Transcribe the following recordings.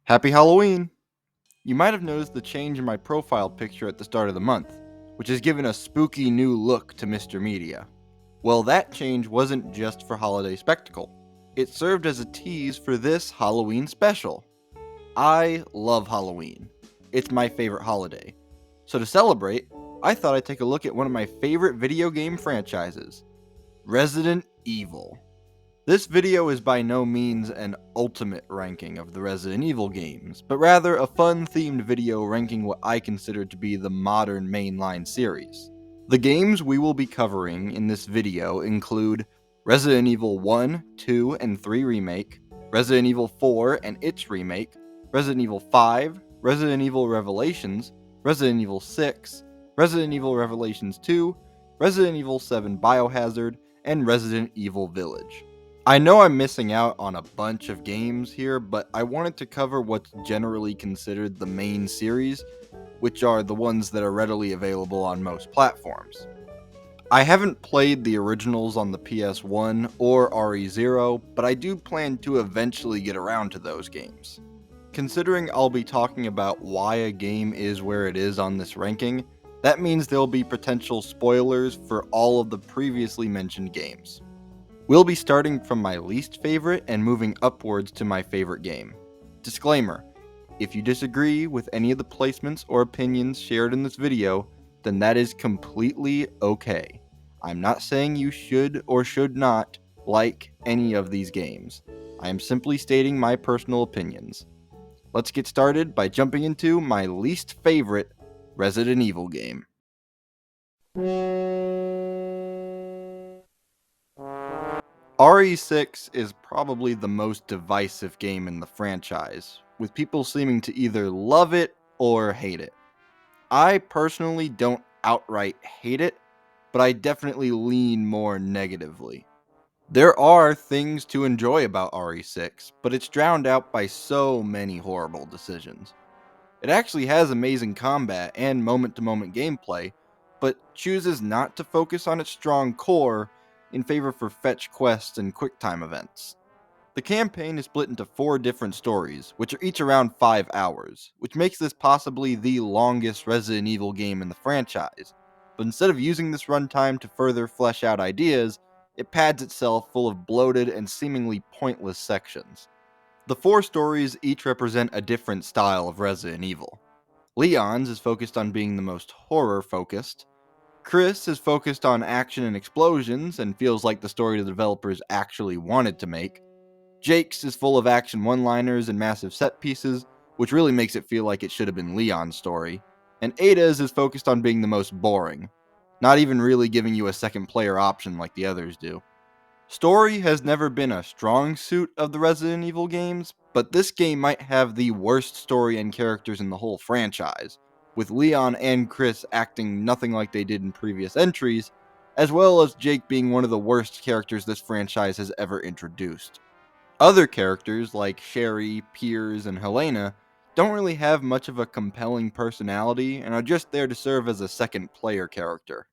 Happy Halloween! You might have noticed the change in my profile picture at the start of the month, which has given a spooky new look to Mr. Media. Well, that change wasn't just for holiday spectacle. It served as a tease for this Halloween special. I love Halloween. It's my favorite holiday. So to celebrate, I thought I'd take a look at one of my favorite video game franchises, Resident Evil. This video is by no means an ultimate ranking of the Resident Evil games, but rather a fun-themed video ranking what I consider to be the modern mainline series. The games we will be covering in this video include Resident Evil 1, 2, and 3 Remake, Resident Evil 4 and its remake, Resident Evil 5, Resident Evil Revelations, Resident Evil 6, Resident Evil Revelations 2, Resident Evil 7 Biohazard, and Resident Evil Village. I know I'm missing out on a bunch of games here, but I wanted to cover what's generally considered the main series, which are the ones that are readily available on most platforms. I haven't played the originals on the PS1 or RE0, but I do plan to eventually get around to those games. Considering I'll be talking about why a game is where it is on this ranking, that means there'll be potential spoilers for all of the previously mentioned games. We'll be starting from my least favorite and moving upwards to my favorite game. Disclaimer: if you disagree with any of the placements or opinions shared in this video, then that is completely okay. I'm not saying you should or should not like any of these games. I am simply stating my personal opinions. Let's get started by jumping into my least favorite Resident Evil game. RE6 is probably the most divisive game in the franchise, with people seeming to either love it or hate it. I personally don't outright hate it, but I definitely lean more negatively. There are things to enjoy about RE6, but it's drowned out by so many horrible decisions. It actually has amazing combat and moment-to-moment gameplay, but chooses not to focus on its strong core in favor for fetch quests and quicktime events. The campaign is split into 4 different stories, which are each around 5 hours, which makes this possibly the longest Resident Evil game in the franchise. But instead of using this runtime to further flesh out ideas, it pads itself full of bloated and seemingly pointless sections. The 4 stories each represent a different style of Resident Evil. Leon's is focused on being the most horror-focused. Chris is focused on action and explosions and feels like the story the developers actually wanted to make. Jake's is full of action one-liners and massive set pieces, which really makes it feel like it should have been Leon's story. And Ada's is focused on being the most boring, not even really giving you a second player option like the others do. Story has never been a strong suit of the Resident Evil games, but this game might have the worst story and characters in the whole franchise, with Leon and Chris acting nothing like they did in previous entries, as well as Jake being one of the worst characters this franchise has ever introduced. Other characters like Sherry, Piers, and Helena don't really have much of a compelling personality and are just there to serve as a second player character.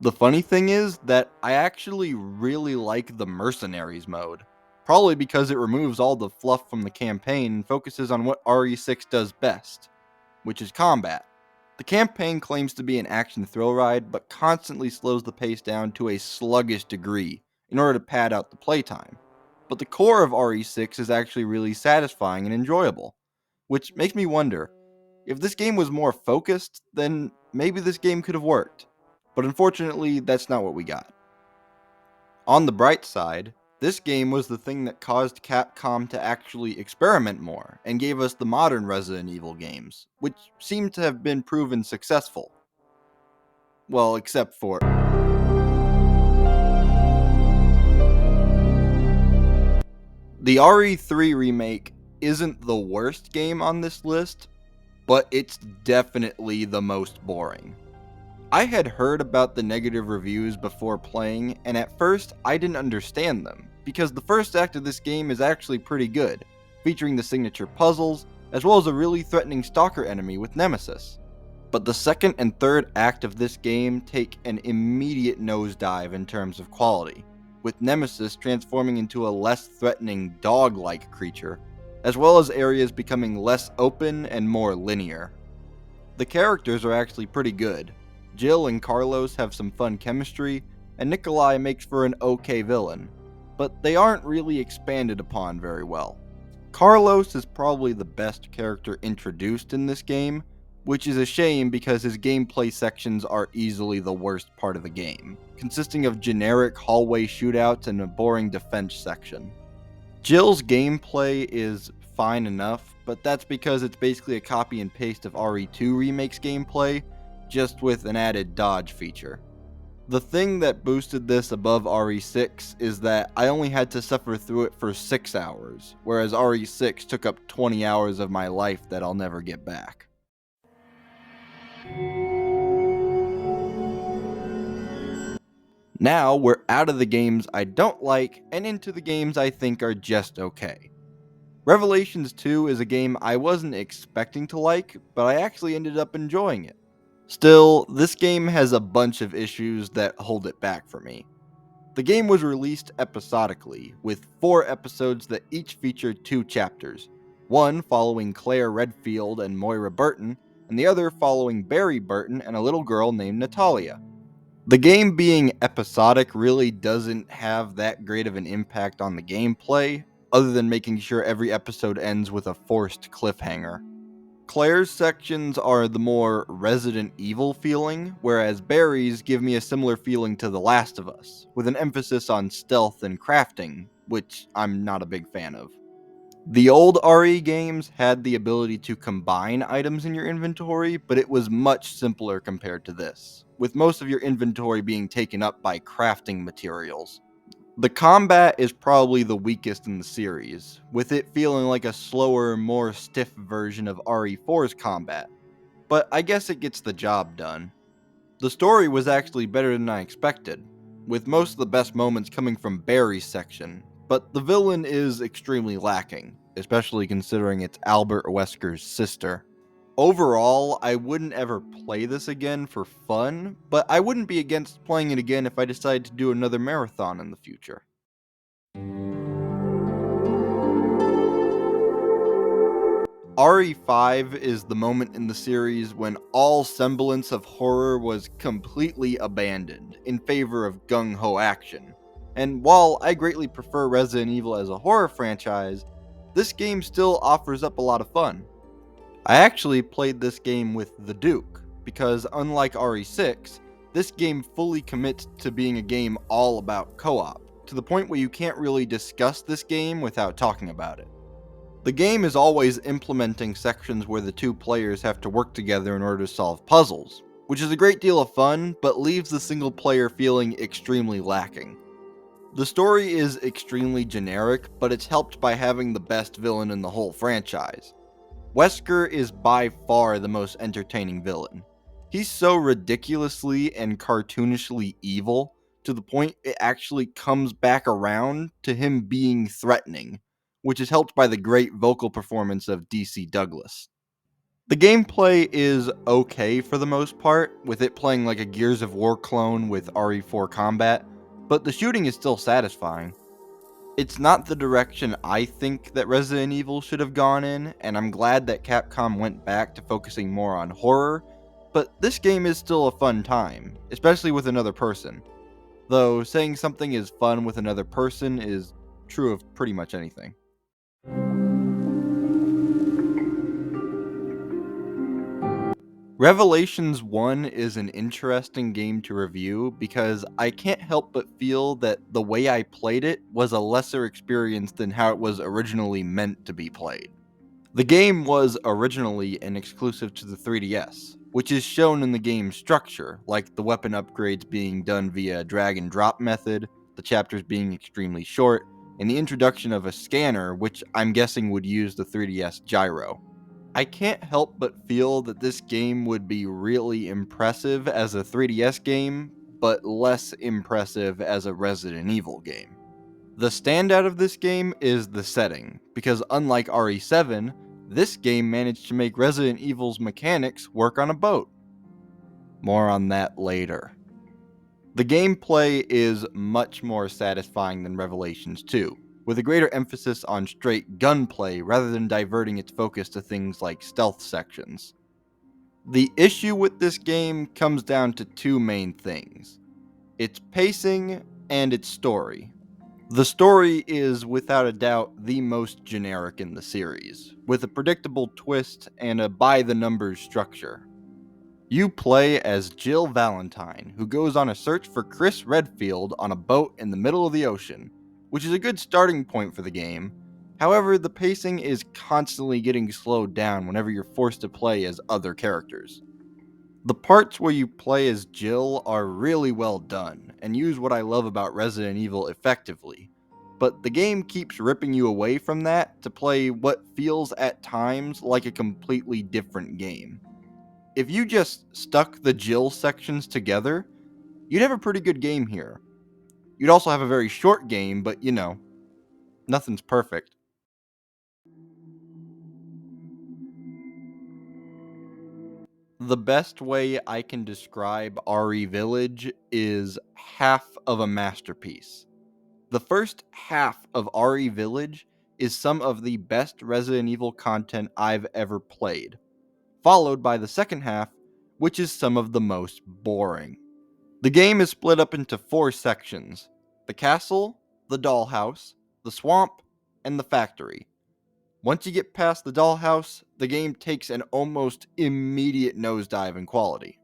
The funny thing is that I actually really like the Mercenaries mode, probably because it removes all the fluff from the campaign and focuses on what RE6 does best, which is combat. The campaign claims to be an action thrill ride, but constantly slows the pace down to a sluggish degree in order to pad out the playtime. But the core of RE6 is actually really satisfying and enjoyable, which makes me wonder, if this game was more focused, then maybe this game could have worked. But unfortunately, that's not what we got. On the bright side, this game was the thing that caused Capcom to actually experiment more and gave us the modern Resident Evil games, which seem to have been proven successful. Well, except for the RE3 remake isn't the worst game on this list, but it's definitely the most boring. I had heard about the negative reviews before playing, and at first I didn't understand them, because the first act of this game is actually pretty good, featuring the signature puzzles, as well as a really threatening stalker enemy with Nemesis. But the second and third act of this game take an immediate nosedive in terms of quality, with Nemesis transforming into a less threatening dog-like creature, as well as areas becoming less open and more linear. The characters are actually pretty good. Jill and Carlos have some fun chemistry, and Nikolai makes for an okay villain, but they aren't really expanded upon very well. Carlos is probably the best character introduced in this game, which is a shame because his gameplay sections are easily the worst part of the game, consisting of generic hallway shootouts and a boring defense section. Jill's gameplay is fine enough, but that's because it's basically a copy and paste of RE2 Remake's gameplay, just with an added dodge feature. The thing that boosted this above RE6 is that I only had to suffer through it for 6 hours, whereas RE6 took up 20 hours of my life that I'll never get back. Now we're out of the games I don't like and into the games I think are just okay. Revelations 2 is a game I wasn't expecting to like, but I actually ended up enjoying it. Still, this game has a bunch of issues that hold it back for me. The game was released episodically, with 4 episodes that each featured 2 chapters, one following Claire Redfield and Moira Burton, and the other following Barry Burton and a little girl named Natalia. The game being episodic really doesn't have that great of an impact on the gameplay, other than making sure every episode ends with a forced cliffhanger. Claire's sections are the more Resident Evil feeling, whereas Barry's give me a similar feeling to The Last of Us, with an emphasis on stealth and crafting, which I'm not a big fan of. The old RE games had the ability to combine items in your inventory, but it was much simpler compared to this, with most of your inventory being taken up by crafting materials. The combat is probably the weakest in the series, with it feeling like a slower, more stiff version of RE4's combat, but I guess it gets the job done. The story was actually better than I expected, with most of the best moments coming from Barry's section, but the villain is extremely lacking, especially considering it's Albert Wesker's sister. Overall, I wouldn't ever play this again for fun, but I wouldn't be against playing it again if I decided to do another marathon in the future. RE5 is the moment in the series when all semblance of horror was completely abandoned in favor of gung-ho action. And while I greatly prefer Resident Evil as a horror franchise, this game still offers up a lot of fun. I actually played this game with the Duke, because unlike RE6, this game fully commits to being a game all about co-op, to the point where you can't really discuss this game without talking about it. The game is always implementing sections where the 2 players have to work together in order to solve puzzles, which is a great deal of fun, but leaves the single player feeling extremely lacking. The story is extremely generic, but it's helped by having the best villain in the whole franchise. Wesker is by far the most entertaining villain. He's so ridiculously and cartoonishly evil, to the point it actually comes back around to him being threatening, which is helped by the great vocal performance of DC Douglas. The gameplay is okay for the most part, with it playing like a Gears of War clone with RE4 combat, but the shooting is still satisfying. It's not the direction I think that Resident Evil should have gone in, and I'm glad that Capcom went back to focusing more on horror, but this game is still a fun time, especially with another person. Though saying something is fun with another person is true of pretty much anything. Revelations 1 is an interesting game to review because I can't help but feel that the way I played it was a lesser experience than how it was originally meant to be played. The game was originally an exclusive to the 3DS, which is shown in the game's structure, like the weapon upgrades being done via drag and drop method, the chapters being extremely short, and the introduction of a scanner, which I'm guessing would use the 3DS gyro. I can't help but feel that this game would be really impressive as a 3DS game, but less impressive as a Resident Evil game. The standout of this game is the setting, because unlike RE7, this game managed to make Resident Evil's mechanics work on a boat. More on that later. The gameplay is much more satisfying than Revelations 2, with a greater emphasis on straight gunplay rather than diverting its focus to things like stealth sections. The issue with this game comes down to two main things: its pacing and its story. The story is, without a doubt, the most generic in the series, with a predictable twist and a by-the-numbers structure. You play as Jill Valentine, who goes on a search for Chris Redfield on a boat in the middle of the ocean, which is a good starting point for the game. However, the pacing is constantly getting slowed down whenever you're forced to play as other characters. The parts where you play as Jill are really well done, and use what I love about Resident Evil effectively, but the game keeps ripping you away from that to play what feels at times like a completely different game. If you just stuck the Jill sections together, you'd have a pretty good game here. You'd also have a very short game, but nothing's perfect. The best way I can describe RE Village is half of a masterpiece. The first half of RE Village is some of the best Resident Evil content I've ever played, followed by the second half, which is some of the most boring. The game is split up into 4 sections: the castle, the dollhouse, the swamp, and the factory. Once you get past the dollhouse, the game takes an almost immediate nosedive in quality.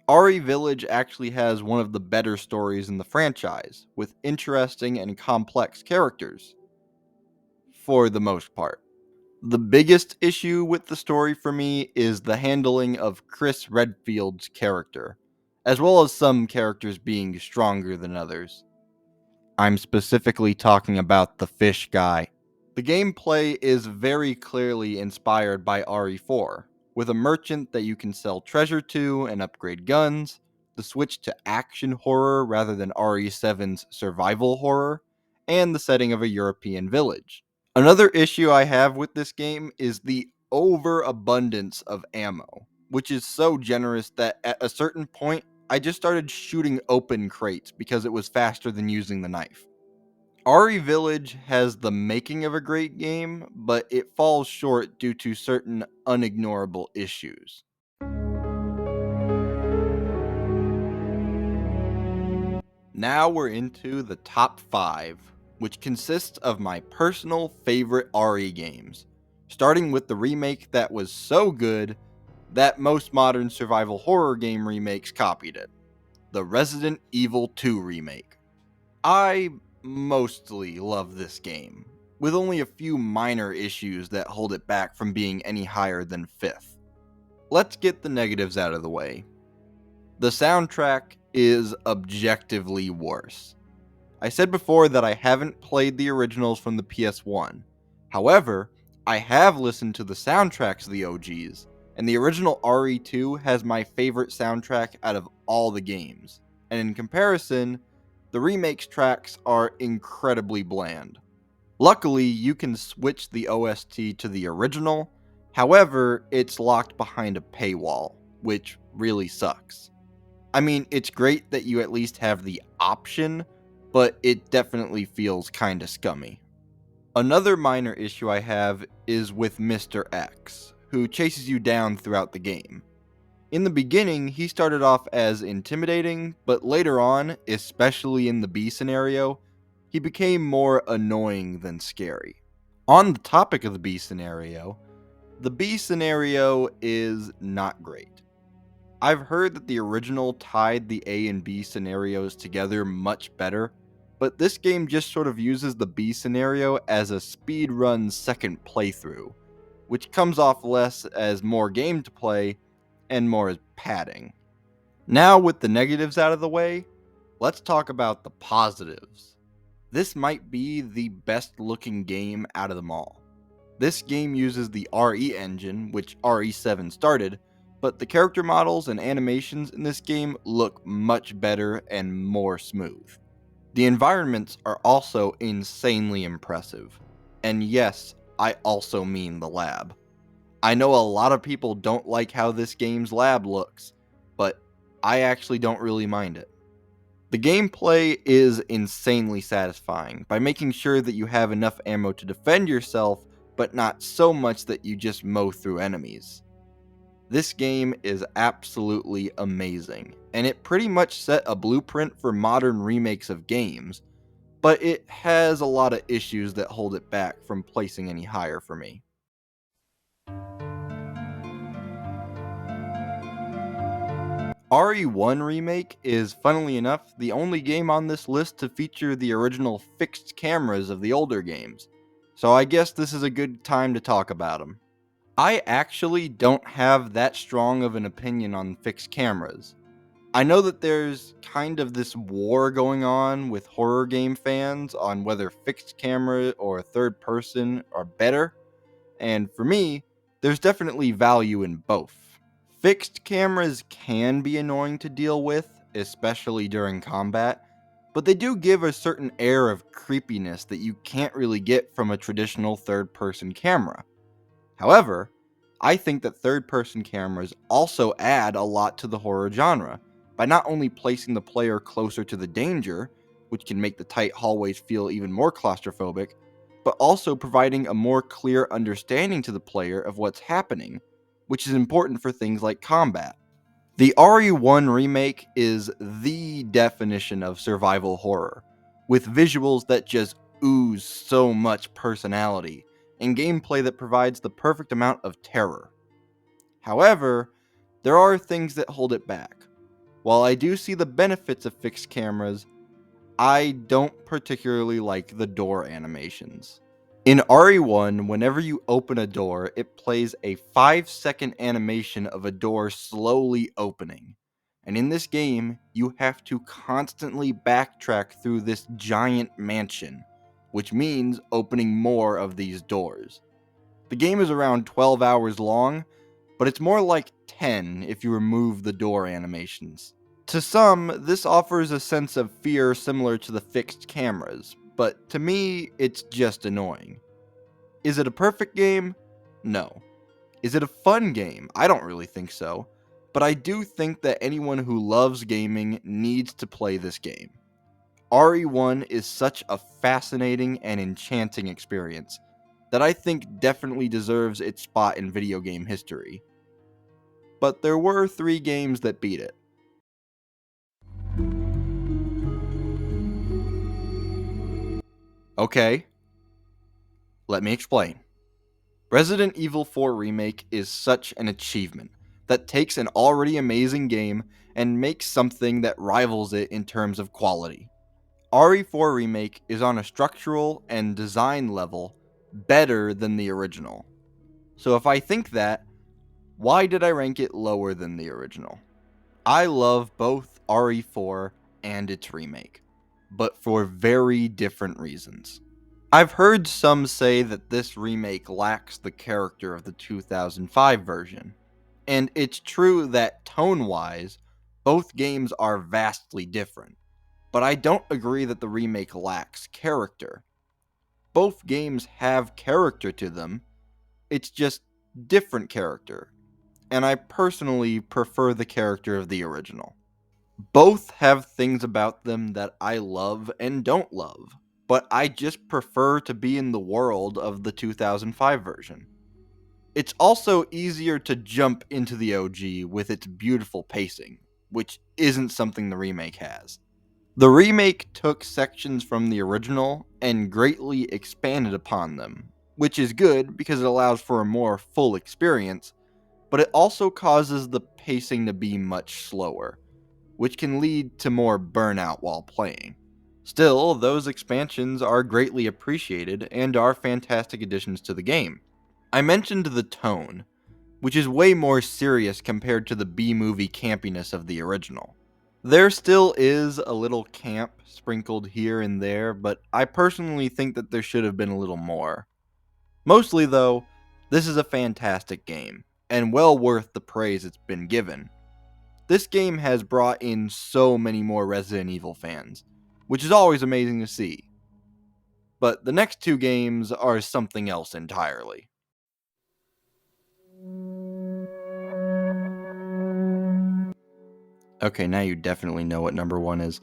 RE Village actually has one of the better stories in the franchise, with interesting and complex characters, for the most part. The biggest issue with the story for me is the handling of Chris Redfield's character, as well as some characters being stronger than others. I'm specifically talking about the fish guy. The gameplay is very clearly inspired by RE4, with a merchant that you can sell treasure to and upgrade guns, the switch to action horror rather than RE7's survival horror, and the setting of a European village. Another issue I have with this game is the overabundance of ammo, which is so generous that at a certain point, I just started shooting open crates because it was faster than using the knife. RE Village has the making of a great game, but it falls short due to certain unignorable issues. Now we're into the top 5, which consists of my personal favorite RE games, starting with the remake that was so good that most modern survival horror game remakes copied it: the Resident Evil 2 remake. I mostly love this game, with only a few minor issues that hold it back from being any higher than 5th. Let's get the negatives out of the way. The soundtrack is objectively worse. I said before that I haven't played the originals from the PS1. However, I have listened to the soundtracks of the OGs, and the original RE2 has my favorite soundtrack out of all the games. And in comparison, the remake's tracks are incredibly bland. Luckily, you can switch the OST to the original, however, it's locked behind a paywall, which really sucks. I mean, it's great that you at least have the option, but it definitely feels kinda scummy. Another minor issue I have is with Mr. X, who chases you down throughout the game. In the beginning, he started off as intimidating, but later on, especially in the B scenario, he became more annoying than scary. On the topic of the B scenario is not great. I've heard that the original tied the A and B scenarios together much better, but this game just sort of uses the B scenario as a speedrun second playthrough, which comes off less as more game to play and more as padding. Now, with the negatives out of the way, let's talk about the positives. This might be the best looking game out of them all. This game uses the RE engine, which RE7 started, but the character models and animations in this game look much better and more smooth. The environments are also insanely impressive. And yes, I also mean the lab. I know a lot of people don't like how this game's lab looks, but I actually don't really mind it. The gameplay is insanely satisfying by making sure that you have enough ammo to defend yourself, but not so much that you just mow through enemies. This game is absolutely amazing, and it pretty much set a blueprint for modern remakes of games, but it has a lot of issues that hold it back from placing any higher for me. RE1 Remake is, funnily enough, the only game on this list to feature the original fixed cameras of the older games, so I guess this is a good time to talk about them. I actually don't have that strong of an opinion on fixed cameras. I know that there's kind of this war going on with horror game fans on whether fixed camera or third person are better, and for me, there's definitely value in both. Fixed cameras can be annoying to deal with, especially during combat, but they do give a certain air of creepiness that you can't really get from a traditional third person camera. However, I think that third person cameras also add a lot to the horror genre by not only placing the player closer to the danger, which can make the tight hallways feel even more claustrophobic, but also providing a more clear understanding to the player of what's happening, which is important for things like combat. The RE1 remake is the definition of survival horror, with visuals that just ooze so much personality, and gameplay that provides the perfect amount of terror. However, there are things that hold it back. While I do see the benefits of fixed cameras, I don't particularly like the door animations. In RE1, whenever you open a door, it plays a 5-second animation of a door slowly opening. And in this game, you have to constantly backtrack through this giant mansion, which means opening more of these doors. The game is around 12 hours long, but it's more like 10 if you remove the door animations. To some, this offers a sense of fear similar to the fixed cameras, but to me, it's just annoying. Is it a perfect game? No. Is it a fun game? I don't really think so, but I do think that anyone who loves gaming needs to play this game. RE1 is such a fascinating and enchanting experience that I think definitely deserves its spot in video game history. But there were 3 games that beat it. Okay, let me explain. Resident Evil 4 Remake is such an achievement that takes an already amazing game and makes something that rivals it in terms of quality. RE4 Remake is on a structural and design level better than the original. So if I think that, why did I rank it lower than the original? I love both RE4 and its remake, but for very different reasons. I've heard some say that this remake lacks the character of the 2005 version, and it's true that tone-wise, both games are vastly different, but I don't agree that the remake lacks character. Both games have character to them, it's just different character, and I personally prefer the character of the original. Both have things about them that I love and don't love, but I just prefer to be in the world of the 2005 version. It's also easier to jump into the OG with its beautiful pacing, which isn't something the remake has. The remake took sections from the original and greatly expanded upon them, which is good because it allows for a more full experience, but it also causes the pacing to be much slower, which can lead to more burnout while playing. Still, those expansions are greatly appreciated and are fantastic additions to the game. I mentioned the tone, which is way more serious compared to the B-movie campiness of the original. There still is a little camp sprinkled here and there, but I personally think that there should have been a little more. Mostly though, this is a fantastic game, and well worth the praise it's been given. This game has brought in so many more Resident Evil fans, which is always amazing to see. But the next 2 games are something else entirely. Okay, now you definitely know what number 1 is.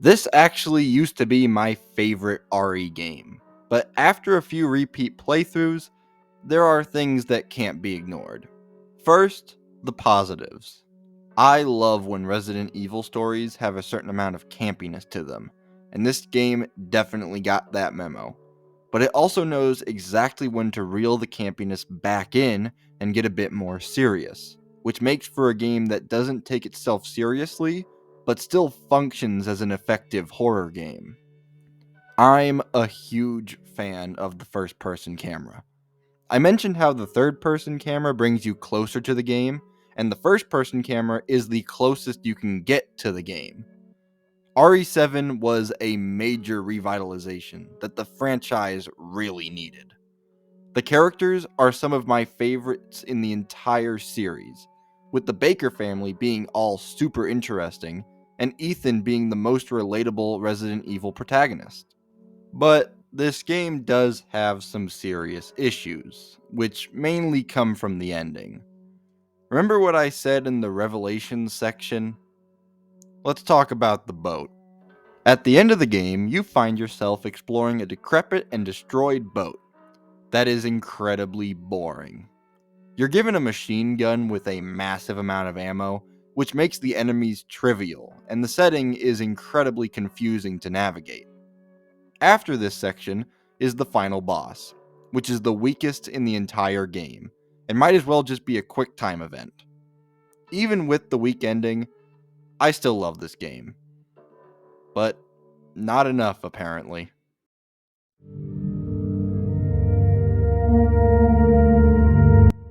This actually used to be my favorite RE game, but after a few repeat playthroughs, there are things that can't be ignored. First, the positives. I love when Resident Evil stories have a certain amount of campiness to them, and this game definitely got that memo. But it also knows exactly when to reel the campiness back in and get a bit more serious, which makes for a game that doesn't take itself seriously, but still functions as an effective horror game. I'm a huge fan of the first person camera. I mentioned how the third person camera brings you closer to the game, and the first person camera is the closest you can get to the game. RE7 was a major revitalization that the franchise really needed. The characters are some of my favorites in the entire series, with the Baker family being all super interesting, and Ethan being the most relatable Resident Evil protagonist. But this game does have some serious issues, which mainly come from the ending. Remember what I said in the Revelations section? Let's talk about the boat. At the end of the game, you find yourself exploring a decrepit and destroyed boat. That is incredibly boring. You're given a machine gun with a massive amount of ammo, which makes the enemies trivial, and the setting is incredibly confusing to navigate. After this section is the final boss, which is the weakest in the entire game, and might as well just be a quick time event. Even with the weak ending, I still love this game. But not enough, apparently.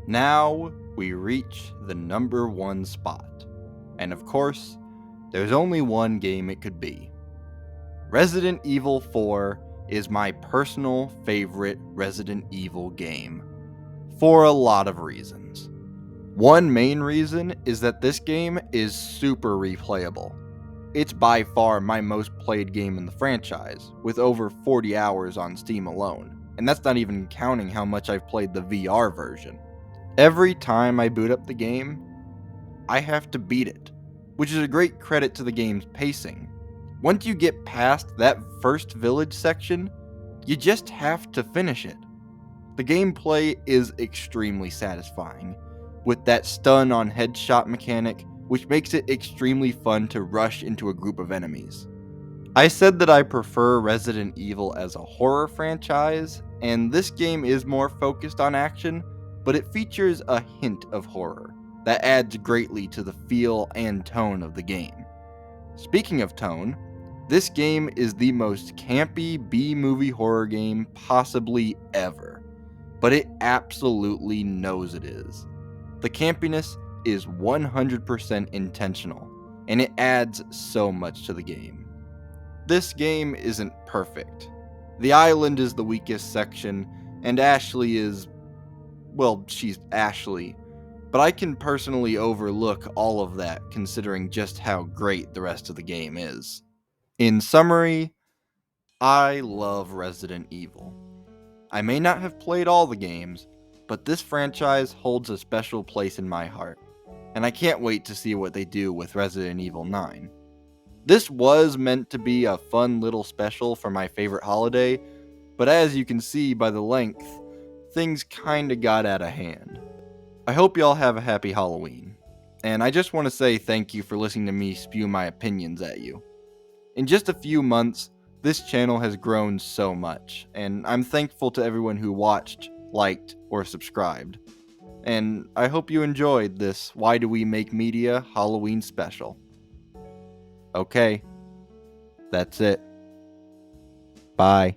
Now we reach the number one spot. And of course, there's only one game it could be. Resident Evil 4 is my personal favorite Resident Evil game, for a lot of reasons. One main reason is that this game is super replayable. It's by far my most played game in the franchise, with over 40 hours on Steam alone, and that's not even counting how much I've played the VR version. Every time I boot up the game, I have to beat it, which is a great credit to the game's pacing. Once you get past that first village section, you just have to finish it. The gameplay is extremely satisfying, with that stun on headshot mechanic, which makes it extremely fun to rush into a group of enemies. I said that I prefer Resident Evil as a horror franchise, and this game is more focused on action, but it features a hint of horror that adds greatly to the feel and tone of the game. Speaking of tone, this game is the most campy B-movie horror game possibly ever, but it absolutely knows it is. The campiness is 100% intentional, and it adds so much to the game. This game isn't perfect. The island is the weakest section, and Ashley is, well, she's Ashley, but I can personally overlook all of that considering just how great the rest of the game is. In summary, I love Resident Evil. I may not have played all the games, but this franchise holds a special place in my heart, and I can't wait to see what they do with Resident Evil 9. This was meant to be a fun little special for my favorite holiday, but as you can see by the length, things kinda got out of hand. I hope y'all have a happy Halloween, and I just want to say thank you for listening to me spew my opinions at you. In just a few months, this channel has grown so much, and I'm thankful to everyone who watched, liked, or subscribed. And I hope you enjoyed this Why Do We Make Media Halloween special. Okay, that's it. Bye.